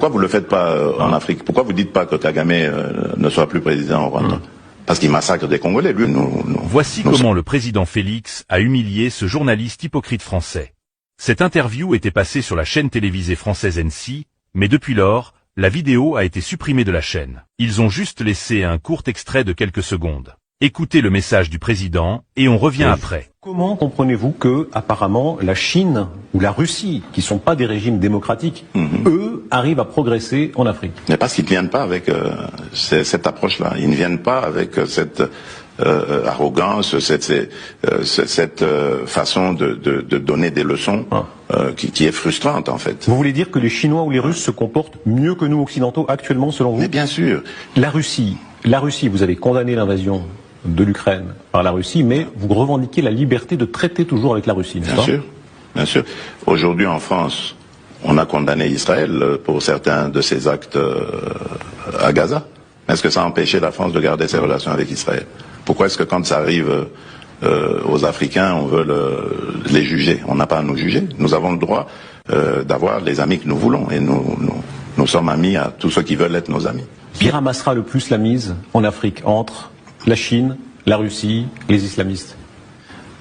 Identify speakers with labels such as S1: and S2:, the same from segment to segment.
S1: Pourquoi vous ne le faites pas en Afrique? Pourquoi vous ne dites pas que Kagame ne soit plus président au Rwanda? Parce qu'il massacre des Congolais, lui.
S2: Voici comment le président Félix a humilié ce journaliste hypocrite français. Cette interview était passée sur la chaîne télévisée française NC, mais depuis lors, la vidéo a été supprimée de la chaîne. Ils ont juste laissé un court extrait de quelques secondes. Écoutez le message du président et on revient après.
S3: Comment comprenez-vous que, apparemment, la Chine ou la Russie, qui ne sont pas des régimes démocratiques, eux, arrivent à progresser en Afrique?
S1: Mais parce qu'ils ne viennent pas avec cette approche-là. Ils ne viennent pas avec cette arrogance, cette façon de donner des leçons qui est frustrante, en fait.
S3: Vous voulez dire que les Chinois ou les Russes se comportent mieux que nous, occidentaux, actuellement, selon vous?
S1: Mais bien sûr.
S3: La Russie, vous avez condamné l'invasion de l'Ukraine par la Russie, mais vous revendiquez la liberté de traiter toujours avec la Russie, n'est-ce pas?
S1: Bien sûr, bien sûr. Aujourd'hui en France, on a condamné Israël pour certains de ses actes à Gaza. Est-ce que ça a empêché la France de garder ses relations avec Israël? Pourquoi est-ce que quand ça arrive aux Africains, on veut les juger? On n'a pas à nous juger. Nous avons le droit d'avoir les amis que nous voulons, et nous sommes amis à tous ceux qui veulent être nos amis.
S3: Qui ramassera le plus la mise en Afrique entre la Chine, la Russie, les islamistes?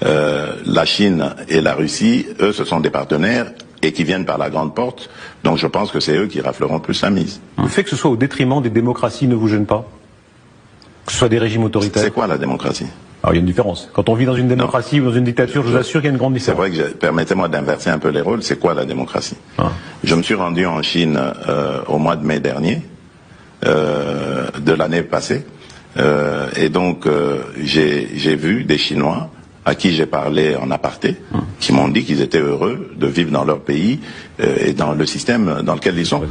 S1: La Chine et la Russie, eux, ce sont des partenaires et qui viennent par la grande porte. Donc je pense que c'est eux qui rafleront plus la mise.
S3: Le fait que ce soit au détriment des démocraties ne vous gêne pas? Que ce soit des régimes autoritaires?
S1: C'est quoi la démocratie?
S3: Alors il y a une différence. Quand on vit dans une démocratie ou dans une dictature, je vous assure qu'il y a une grande différence.
S1: C'est vrai que, permettez-moi d'inverser un peu les rôles, c'est quoi la démocratie? Je me suis rendu en Chine au mois de mai dernier, de l'année passée. Et donc j'ai vu des Chinois à qui j'ai parlé en aparté, qui m'ont dit qu'ils étaient heureux de vivre dans leur pays et dans le système dans lequel ils sont.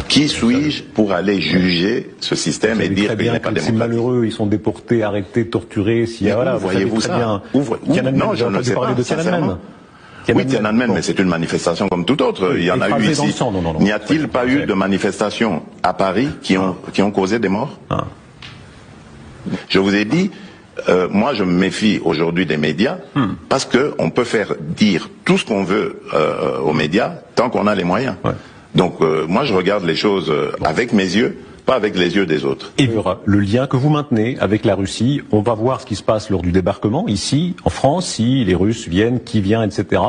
S1: Qui suis-je pour aller juger ce système et dire qu'il n'est pas démocratique?
S3: C'est malheureux, ils sont déportés, arrêtés, torturés.
S1: Voilà, voyez-vous ça? Non, je ne sais pas. Oui, Tiananmen, mais c'est une manifestation comme toute autre. Il y en a eu ici. N'y a-t-il pas eu de manifestations à Paris qui ont causé des morts? Je vous ai dit, moi je me méfie aujourd'hui des médias parce qu'on peut faire dire tout ce qu'on veut aux médias tant qu'on a les moyens. Donc moi je regarde les choses avec mes yeux, pas avec les yeux des autres.
S3: Et le lien que vous maintenez avec la Russie, on va voir ce qui se passe lors du débarquement ici, en France, si les Russes viennent, qui vient, etc.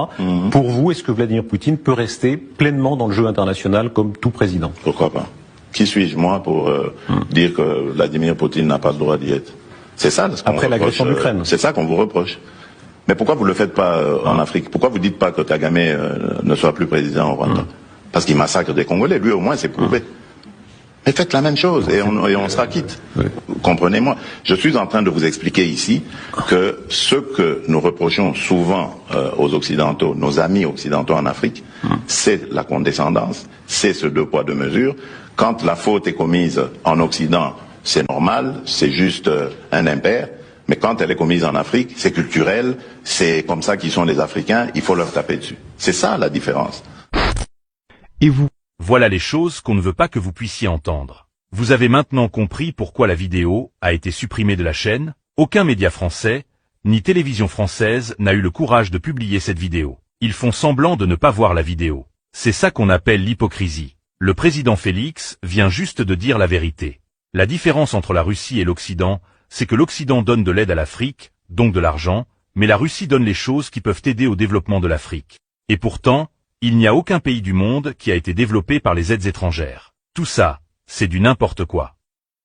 S3: Pour vous, est-ce que Vladimir Poutine peut rester pleinement dans le jeu international comme tout président?
S1: Pourquoi pas? Qui suis-je moi pour dire que Vladimir Poutine n'a pas le droit d'y être? C'est ça ce qu'on
S3: après l'agression de l'Ukraine.
S1: C'est ça qu'on vous reproche. Mais pourquoi vous ne le faites pas en Afrique? Pourquoi vous ne dites pas que Kagame ne soit plus président au Rwanda? Parce qu'il massacre des Congolais, lui au moins c'est prouvé. Mais faites la même chose et on sera quitte. Comprenez-moi. Je suis en train de vous expliquer ici que ce que nous reprochons souvent aux Occidentaux, nos amis occidentaux en Afrique, c'est la condescendance, c'est ce deux poids deux mesures. Quand la faute est commise en Occident, c'est normal, c'est juste un impair. Mais quand elle est commise en Afrique, c'est culturel, c'est comme ça qu'ils sont les Africains, il faut leur taper dessus. C'est ça la différence.
S2: Et vous? Voilà les choses qu'on ne veut pas que vous puissiez entendre. Vous avez maintenant compris pourquoi la vidéo a été supprimée de la chaîne. Aucun média français, ni télévision française n'a eu le courage de publier cette vidéo. Ils font semblant de ne pas voir la vidéo. C'est ça qu'on appelle l'hypocrisie. Le président Félix vient juste de dire la vérité. La différence entre la Russie et l'Occident, c'est que l'Occident donne de l'aide à l'Afrique, donc de l'argent, mais la Russie donne les choses qui peuvent aider au développement de l'Afrique. Et pourtant, il n'y a aucun pays du monde qui a été développé par les aides étrangères. Tout ça, c'est du n'importe quoi.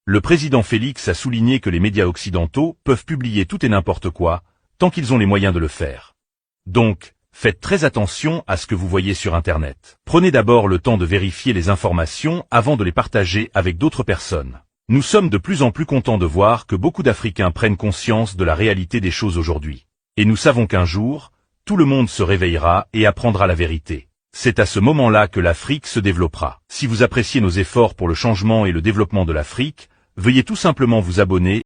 S2: Le président Félix a souligné que les médias occidentaux peuvent publier tout et n'importe quoi, tant qu'ils ont les moyens de le faire. Donc, faites très attention à ce que vous voyez sur Internet. Prenez d'abord le temps de vérifier les informations avant de les partager avec d'autres personnes. Nous sommes de plus en plus contents de voir que beaucoup d'Africains prennent conscience de la réalité des choses aujourd'hui. Et nous savons qu'un jour, tout le monde se réveillera et apprendra la vérité. C'est à ce moment-là que l'Afrique se développera. Si vous appréciez nos efforts pour le changement et le développement de l'Afrique, veuillez tout simplement vous abonner